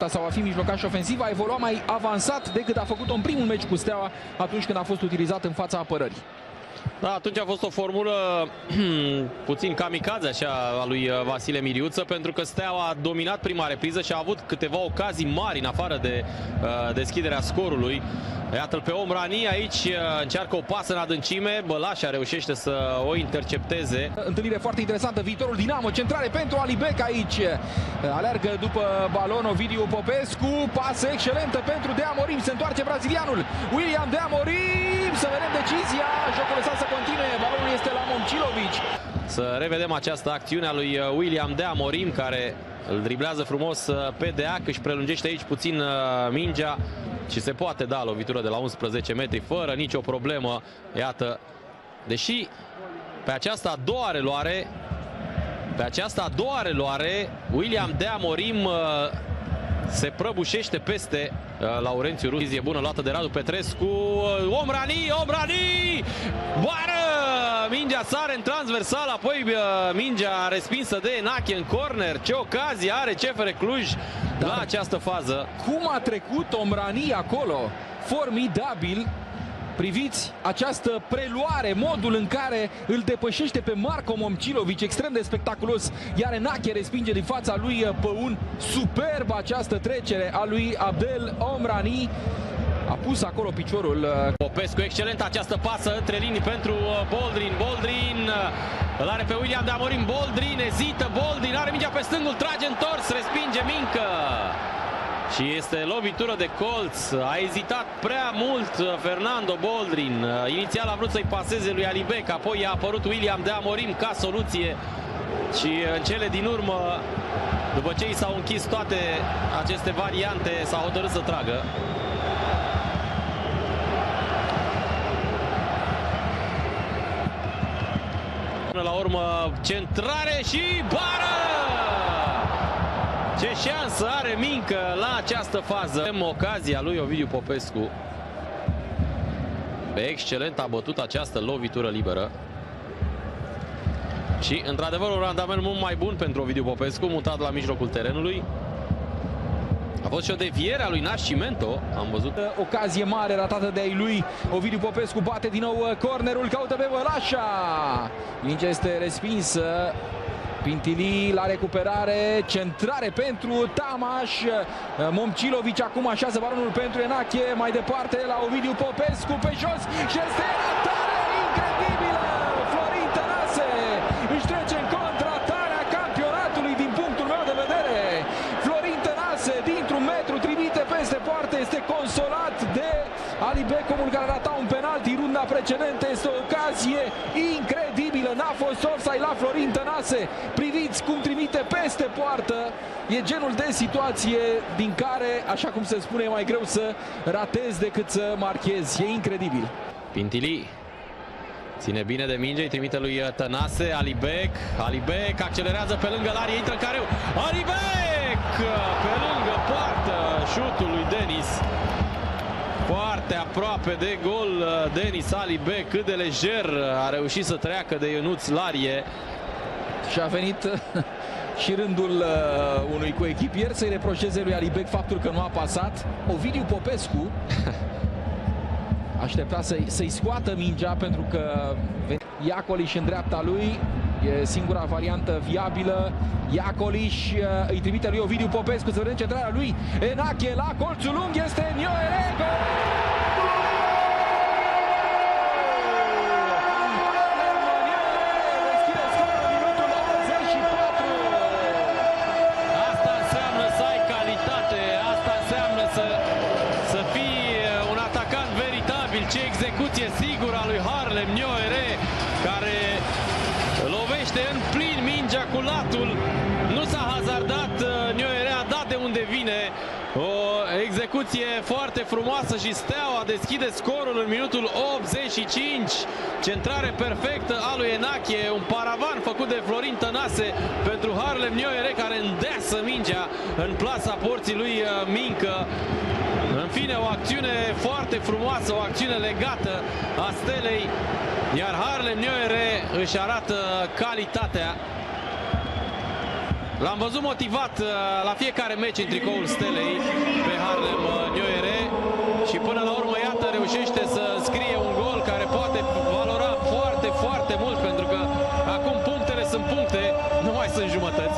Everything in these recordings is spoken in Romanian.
sau va fi mijlocaș ofensiv, a evoluat mai avansat decât a făcut-o în primul meci cu Steaua atunci când a fost utilizat în fața apărării. Da, atunci a fost o formulă puțin kamikaze așa a lui Vasile Miriuță, pentru că Steaua a dominat prima repriză și a avut câteva ocazii mari în afară de deschiderea scorului. Iată-l pe Omrani aici, încearcă o pasă în adâncime, Bălașa reușește să o intercepteze. Întâlnire foarte interesantă, viitorul Dinamo, centrare pentru Alibec aici. Aleargă după balon Ovidiu Popescu, pasă excelentă pentru De Amorim, se întoarce brazilianul William De Amorim, să vedem decizia, jocul lăsat să continue, balonul este la Momcilovic. Să revedem această acțiune a lui William De Amorim, care îl driblează frumos pe Deac, își prelungește aici puțin mingea și se poate da lovitură de la 11 metri fără nicio problemă. Iată, deși pe această a doua reluare, William De Amorim se prăbușește peste Laurențiu Rus. E bună luată de Radu Petrescu. Omrani! Boară! Mingea sare în transversal, apoi mingea respinsă de Enache în corner. Ce ocazie are CFR Cluj la această fază. Cum a trecut Omrani acolo? Formidabil! Priviți această preluare, modul în care îl depășește pe Marco Momcilovic, extrem de spectaculos, iar Enache respinge din fața lui Păun. Superbă această trecere a lui Abdel Omrani. A pus acolo piciorul. Popescu, excelent această pasă între linii pentru Boldrin. Îl are pe William De Amorim. Boldrin ezită, Boldrin are mingea pe stângul, trage întors, respinge Mincă. Și este lovitură de colț. A ezitat prea mult Fernando Boldrin. Inițial a vrut să-i paseze lui Alibec, apoi a apărut William De Amorim ca soluție. Și în cele din urmă, după ce i s-au închis toate aceste variante, s-a hotărât să tragă. Până la urmă, centrare și bară! Ce șansă are Mincă la această fază. Avem ocazia lui Ovidiu Popescu. Excelent a bătut această lovitură liberă. Și într-adevăr un randament mult mai bun pentru Ovidiu Popescu, mutat la mijlocul terenului. A fost și o deviere a lui Nascimento, am văzut. Ocazie mare ratată de ai lui Ovidiu Popescu, bate din nou cornerul, caută pe Bălașa. Mingea este respinsă. Pintili la recuperare, centrare pentru Tamaș. Momcilovic acum așează balonul pentru Enache, mai departe la Ovidiu Popescu pe jos și este ratare incredibilă. Florin Tănase își trece în contratarea campionatului din punctul meu de vedere. Florin Tănase dintr-un metru trimite peste poartă, este consolat de Alibec, omul care rata un penalti runda precedentă. Este o ocazie incredibilă, n-a fost offside la Florin Tănase. Priviți cum trimite peste poartă. E genul de situație din care, așa cum se spune, e mai greu să ratezi decât să marchezi. E incredibil. Pintili ține bine de minge, îi trimite lui Tănase. Alibec accelerează pe lângă Larie, intră în careu. Alibec pe lângă poartă, șutul lui Denis. Foarte aproape de gol Denis Alibec, cât de lejer a reușit să treacă de Ionuț Larie. Și a venit și rândul unui coechipier să-i reproșeze lui Alibec faptul că nu a pasat. Ovidiu Popescu aștepta să-i scoată mingea pentru că Iacoliș în dreapta lui. E singura variantă viabilă. Iacoliș îi trimite lui Ovidiu Popescu, să vedem centrarea lui Enache la colțul lung, este Nioere. Asta înseamnă să ai calitate, asta înseamnă să fii un atacant veritabil. Ce execuție sigură a lui Harlem Nioere, care lovește în plin mingea cu latul. Nu s-a hazardat, Nioere a dat de unde vine. O execuție foarte frumoasă și Steaua deschide scorul în minutul 85. Centrare perfectă a lui Enache, un paravan făcut de Florin Tănase pentru Harlem Nioere, care îndeasă mingea în plasa porții lui Mincă. În fine, o acțiune foarte frumoasă, o acțiune legată a Stelei, iar Harlem Nioere își arată calitatea L-am văzut motivat la fiecare meci în tricoul Stelei pe Harlem Gnoiere și până la urmă, iată, reușește să scrie un gol care poate valora foarte, foarte mult, pentru că acum punctele sunt puncte, nu mai sunt jumătăți.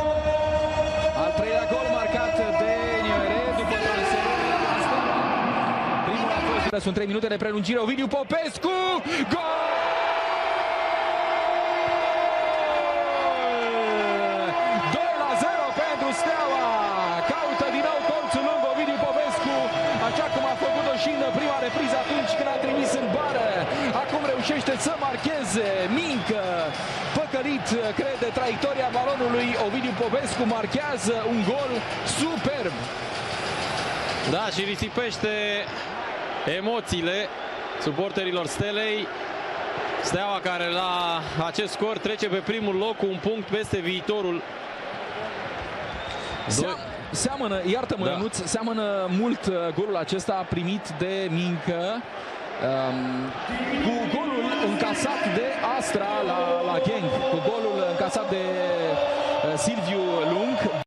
Al treilea gol marcat de Gnoiere după transferul la Steaua. Primul a fost, sunt 3 minute de prelungire, Ovidiu Popescu, gol! 2-0 pentru Steaua. Caută din nou colțul lung Ovidiu Popescu, așa cum a făcut-o și în prima repriză atunci când a trimis în bară. Acum reușește să marcheze. Mincă, păcălit, crede traiectoria balonului. Ovidiu Popescu marchează un gol superb. Da, și risipește emoțiile suporterilor Stelei. Steaua care la acest scor trece pe primul loc cu un punct peste viitorul. Seamănă, iartă-mă, Ionuț, seamănă mult golul acesta primit de Mincă cu golul încasat de Astra la Genk, cu golul încasat de Silviu Lung.